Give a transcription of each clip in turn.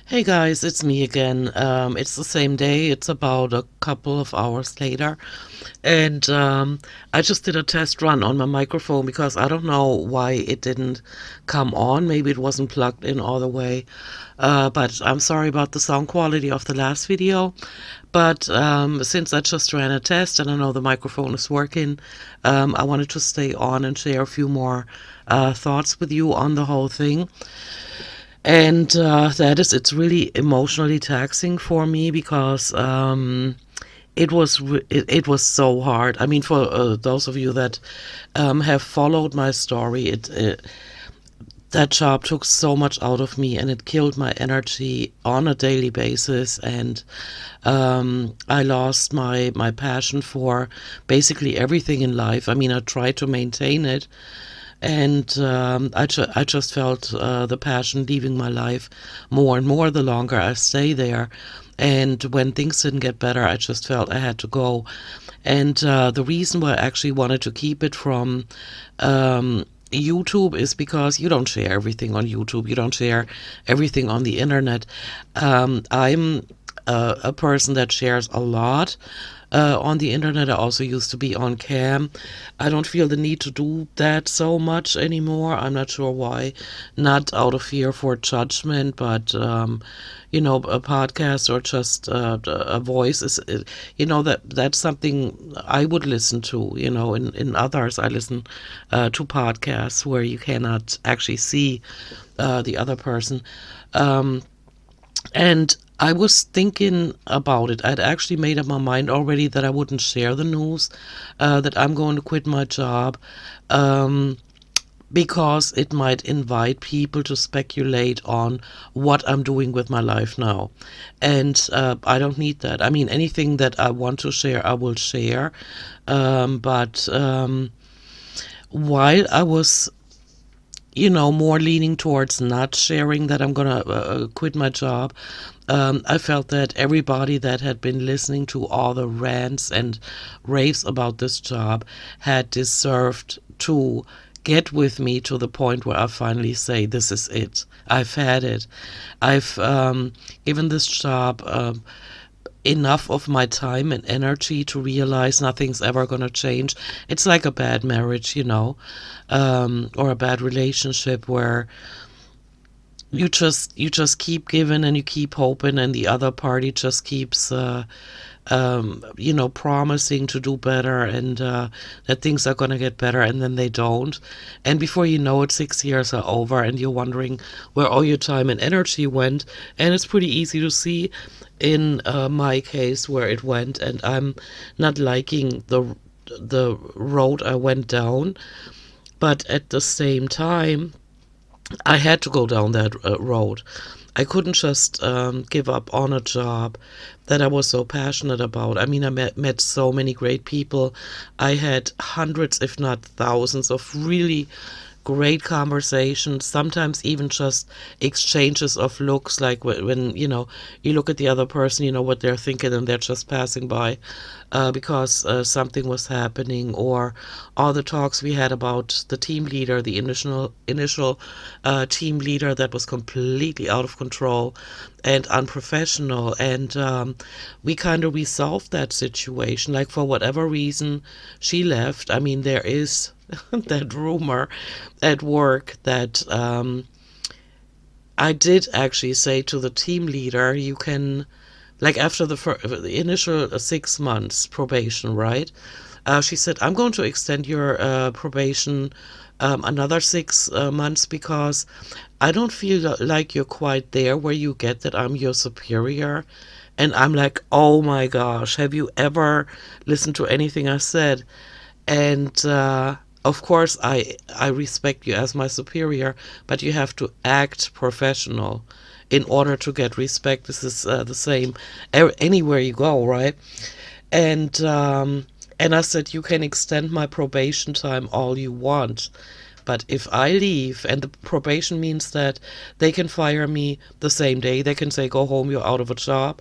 Hey guys, it's me again. It's the same day. It's about a couple of hours later. And I just did a test run on my microphone because I don't know why it didn't come on. Maybe it wasn't plugged in all the way. But I'm sorry about the sound quality of the last video. But since I just ran a test and I know the microphone is working, I wanted to stay on and share a few more thoughts with you on the whole thing. And it's really emotionally taxing for me because it was so hard. I mean, for those of you that have followed my story, that job took so much out of me and it killed my energy on a daily basis. And I lost my passion for basically everything in life. I mean, I tried to maintain it, and I just felt the passion leaving my life more and more the longer I stay there. And when things didn't get better, I just felt I had to go. And the reason why I actually wanted to keep it from YouTube is because you don't share everything on YouTube. You don't share everything on the internet. I'm a person that shares a lot on the internet. I also used to be on cam. I don't feel the need to do that so much anymore. I'm not sure why. Not out of fear for judgment, but a podcast or just a voice is, that's something I would listen to. In others, I listen to podcasts where you cannot actually see the other person. Um, and I was thinking about it. I'd actually made up my mind already that I wouldn't share the news, that I'm going to quit my job, um, because it might invite people to speculate on what I'm doing with my life now. And I don't need that. I mean, anything that I want to share, I will share. But while I was more leaning towards not sharing that I'm gonna quit my job. I felt that everybody that had been listening to all the rants and raves about this job had deserved to get with me to the point where I finally say, this is it. I've had it. I've given this job enough of my time and energy to realize nothing's ever going to change. It's like a bad marriage, or a bad relationship where you just keep giving and you keep hoping, and the other party just keeps promising to do better, and that things are going to get better, and then they don't. And before you know it, 6 years are over, and you're wondering where all your time and energy went. And it's pretty easy to see in my case where it went, and I'm not liking the road I went down. But at the same time, I had to go down that road. I couldn't just give up on a job that I was so passionate about. I mean, I met so many great people. I had hundreds, if not thousands, of really great conversations, sometimes even just exchanges of looks, like when you look at the other person, you know what they're thinking, and they're just passing by because something was happening. Or all the talks we had about the team leader, the initial team leader that was completely out of control and unprofessional. And we kind of resolved that situation. Like, for whatever reason, she left. I mean, there is that rumor at work that I did actually say to the team leader, you can, like, after the initial 6 months probation, right? She said, I'm going to extend your probation another 6 months because I don't feel like you're quite there where you get that I'm your superior. And I'm like, oh my gosh, have you ever listened to anything I said? And of course, I respect you as my superior, but you have to act professional in order to get respect. This is the same anywhere you go, right? And I said, you can extend my probation time all you want, but if I leave, and the probation means that they can fire me the same day, they can say, go home, you're out of a job.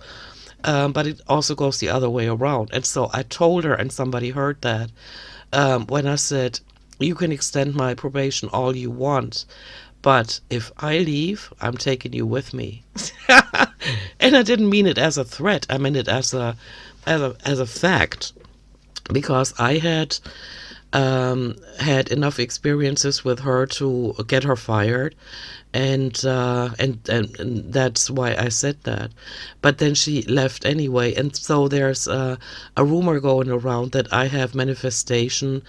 But it also goes the other way around. And so I told her, and somebody heard that, when I said, you can extend my probation all you want, but if I leave, I'm taking you with me. And I didn't mean it as a threat. I meant it as a fact, because I had enough experiences with her to get her fired, and that's why I said that. But then she left anyway, and so there's a rumor going around that I have manifestation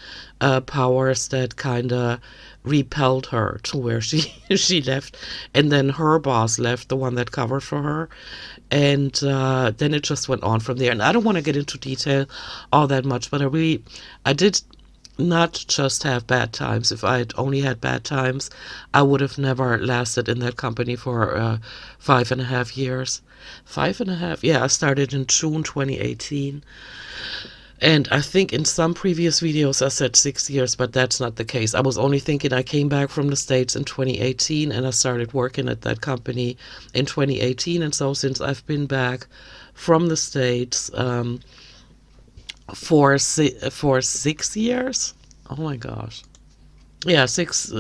powers that kind of repelled her to where she she left, and then her boss left, the one that covered for her, and then it just went on from there. And I don't want to get into detail all that much, but I did not just have bad times. If I had only had bad times, I would have never lasted in that company for 5.5 years. 5.5? Yeah, I started in June 2018. And I think in some previous videos I said 6 years, but that's not the case. I was only thinking I came back from the States in 2018, and I started working at that company in 2018. And so since I've been back from the States, for 6 years. Oh my gosh. Yeah, 6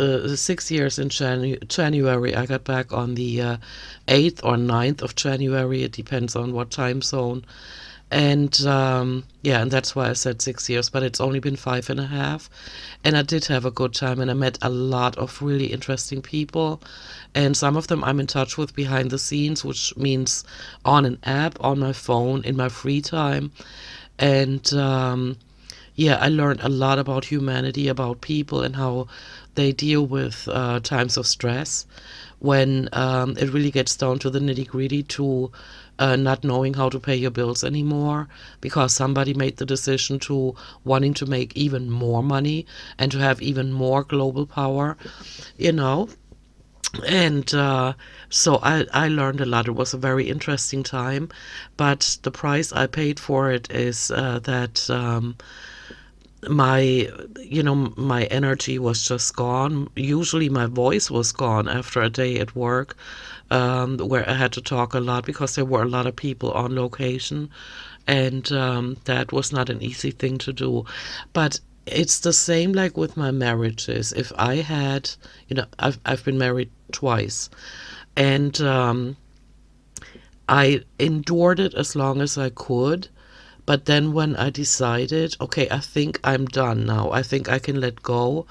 years in January. I got back on the 8th or 9th of January. It depends on what time zone. And yeah, and that's why I said 6 years, but it's only been 5.5. And I did have a good time, and I met a lot of really interesting people. And some of them I'm in touch with behind the scenes, which means on an app, on my phone, in my free time. And yeah, I learned a lot about humanity, about people, and how they deal with times of stress when it really gets down to the nitty gritty, to not knowing how to pay your bills anymore because somebody made the decision to wanting to make even more money and to have even more global power, you know. And so I learned a lot. It was a very interesting time, but the price I paid for it is that my my energy was just gone. Usually my voice was gone after a day at work, where I had to talk a lot because there were a lot of people on location, and that was not an easy thing to do. But it's the same like with my marriages. If I had, I've been married twice, and I endured it as long as I could. But then when I decided, okay, I think I'm done now, I think I can let go,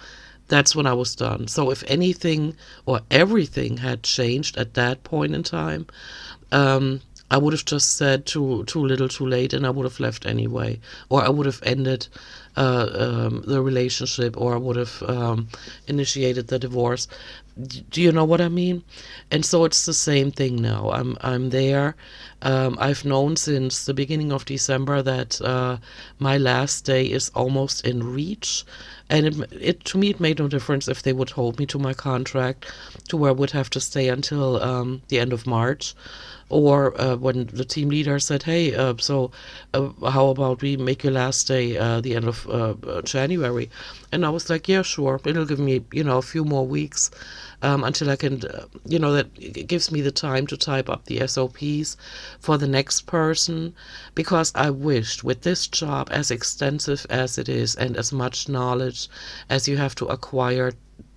that's when I was done. So if anything or everything had changed at that point in time, I would have just said too little, too late, and I would have left anyway, or I would have ended the relationship, or I would have initiated the divorce. Do you know what I mean? And so it's the same thing now. I'm there. I've known since the beginning of December that my last day is almost in reach, and it to me it made no difference if they would hold me to my contract, to where I would have to stay until the end of March, or when the team leader said, "Hey, so how about we make your last day the end of January?" And I was like, "Yeah, sure. It'll give me, a few more weeks until I can, that it gives me the time to type up the SOPs for the next person, because I wished with this job, as extensive as it is and as much knowledge as you have to acquire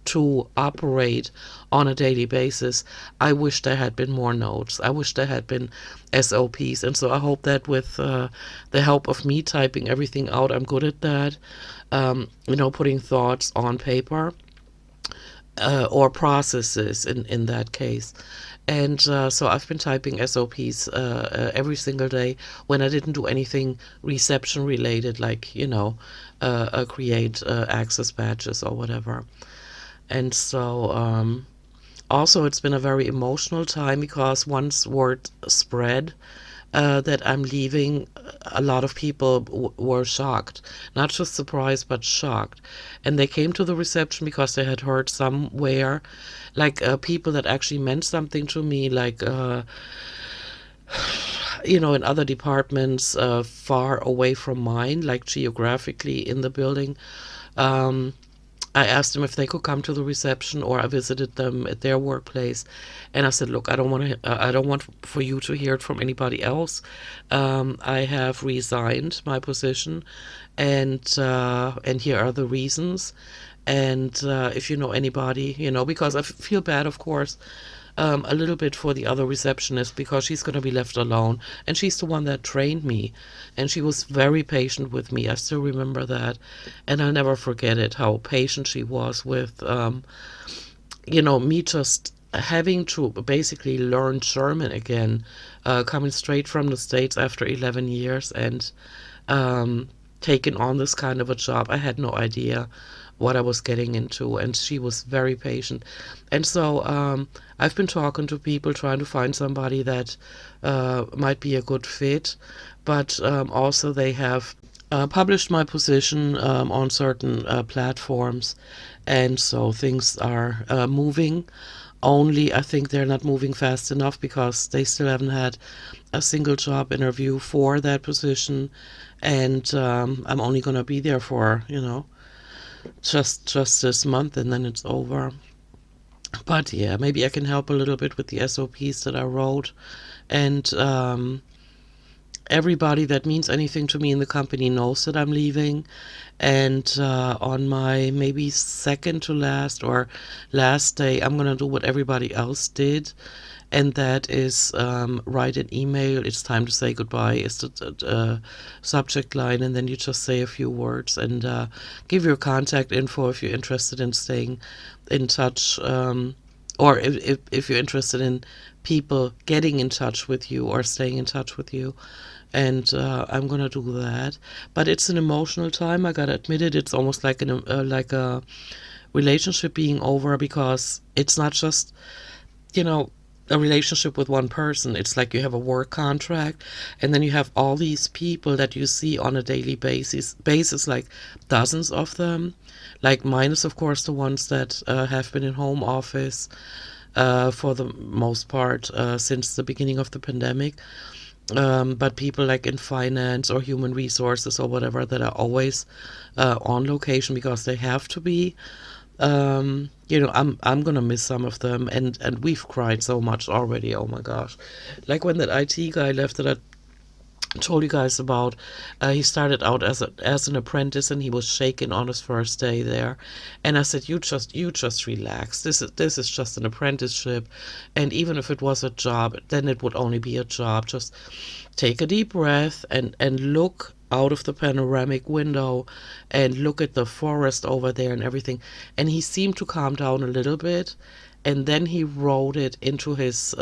to operate on a daily basis, I wish there had been more notes. I wish there had been SOPs. And so I hope that with the help of me typing everything out, I'm good at that, putting thoughts on paper, or processes in that case. And so I've been typing SOPs every single day when I didn't do anything reception related, like, create access badges or whatever. And so also it's been a very emotional time, because once word spread that I'm leaving, a lot of people were shocked. Not just surprised, but shocked. And they came to the reception because they had heard somewhere, like people that actually meant something to me, like, in other departments far away from mine, like geographically in the building. I asked them if they could come to the reception, or I visited them at their workplace, and I said, "Look, I don't want for you to hear it from anybody else. I have resigned my position, and here are the reasons." And if you know anybody, because I feel bad, of course, a little bit for the other receptionist because she's going to be left alone. And she's the one that trained me. And she was very patient with me. I still remember that. And I'll never forget it, how patient she was with, me just having to basically learn German again, coming straight from the States after 11 years and um, taking on this kind of a job. I had no idea what I was getting into, and she was very patient. And so I've been talking to people, trying to find somebody that might be a good fit, but also they have published my position on certain platforms, and so things are moving. Only I think they're not moving fast enough because they still haven't had a single job interview for that position, and I'm only gonna be there for just this month, and then it's over. But yeah, maybe I can help a little bit with the SOPs that I wrote, and everybody that means anything to me in the company knows that I'm leaving. And on my maybe second to last or last day, I'm going to do what everybody else did. And that is write an email. It's time to say goodbye is the subject line. And then you just say a few words and give your contact info if you're interested in staying in touch. Or if you're interested in people getting in touch with you or staying in touch with you. And I'm gonna do that. But it's an emotional time. I gotta admit it. It's almost like like a relationship being over because it's not just you know a relationship with one person. It's like you have a work contract, and then you have all these people that you see on a daily basis, like dozens of them. Like minus, of course, the ones that have been in home office for the most part since the beginning of the pandemic. But people like in finance or human resources or whatever that are always on location because they have to be. I'm gonna miss some of them, and we've cried so much already. Oh my gosh, like when that IT guy left that I told you guys about. He started out as an apprentice, and he was shaken on his first day there. And I said, you just relax. This is just an apprenticeship, and even if it was a job, then it would only be a job. Just take a deep breath and look out of the panoramic window and look at the forest over there and everything. And he seemed to calm down a little bit. And then he wrote it into his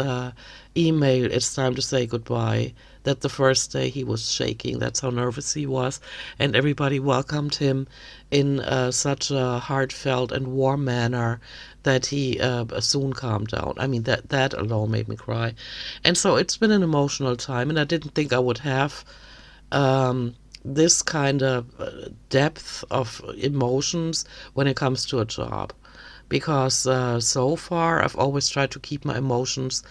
email, it's time to say goodbye. That the first day he was shaking. That's how nervous he was. And everybody welcomed him in such a heartfelt and warm manner that he soon calmed down. I mean, that alone made me cry. And so it's been an emotional time, and I didn't think I would have this kind of depth of emotions when it comes to a job. Because so far I've always tried to keep my emotions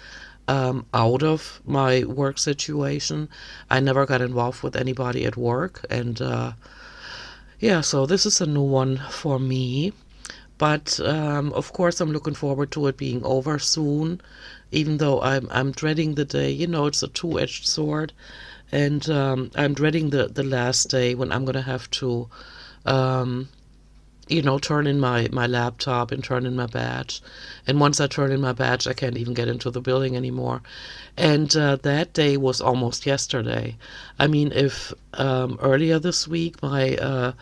out of my work situation. I never got involved with anybody at work. And yeah, so this is a new one for me. But of course, I'm looking forward to it being over soon, even though I'm dreading the day. It's a two-edged sword. And I'm dreading the last day when I'm going to have to um, turn in my laptop and turn in my badge. And once I turn in my badge, I can't even get into the building anymore. And that day was almost yesterday. I mean, if earlier this week my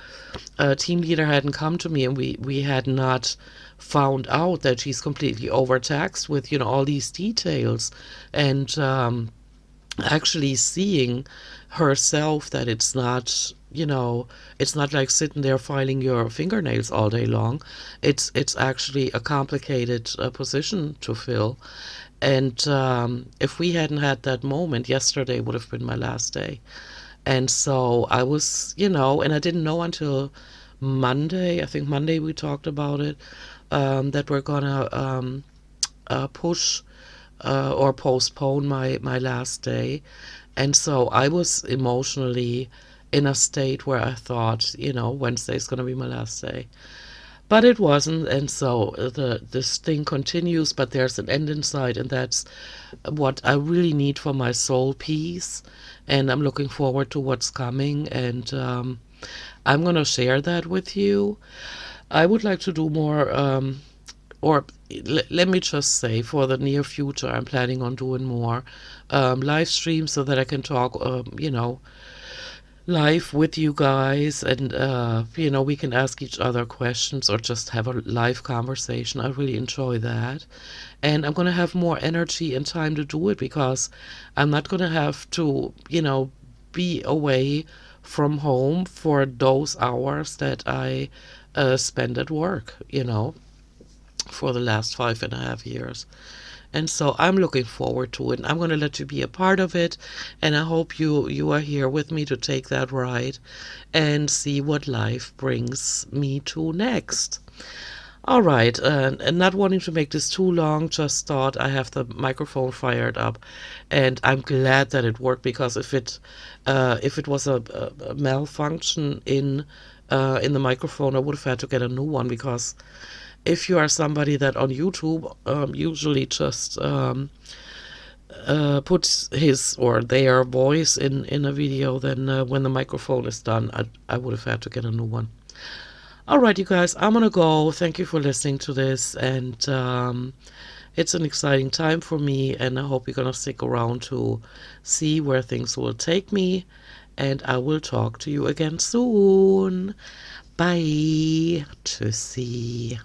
team leader hadn't come to me and we had not found out that she's completely overtaxed with, all these details and actually seeing herself that it's not like sitting there filing your fingernails all day long. It's actually a complicated position to fill. And if we hadn't had that moment, yesterday would have been my last day. And so I was, and I didn't know until Monday. I think Monday we talked about it, that we're gonna push or postpone my last day. And so I was emotionally in a state where I thought, Wednesday's going to be my last day. But it wasn't, and so this thing continues, but there's an end in sight, and that's what I really need for my soul peace. And I'm looking forward to what's coming, and I'm going to share that with you. I would like to do more, or let me just say, for the near future, I'm planning on doing more live streams so that I can talk, live with you guys, and we can ask each other questions or just have a live conversation. I really enjoy that, and I'm going to have more energy and time to do it because I'm not going to have to be away from home for those hours that I spend at work, for the last 5.5 years. And so I'm looking forward to it. I'm going to let you be a part of it. And I hope you are here with me to take that ride and see what life brings me to next. All right, and not wanting to make this too long, just thought I have the microphone fired up, and I'm glad that it worked because if it was a malfunction in the microphone, I would have had to get a new one because if you are somebody that on YouTube usually just puts his or their voice in a video, then when the microphone is done, I would have had to get a new one. All right, you guys, I'm gonna go. Thank you for listening to this, and it's an exciting time for me, and I hope you're gonna stick around to see where things will take me, and I will talk to you again soon. Bye. Tschüssi.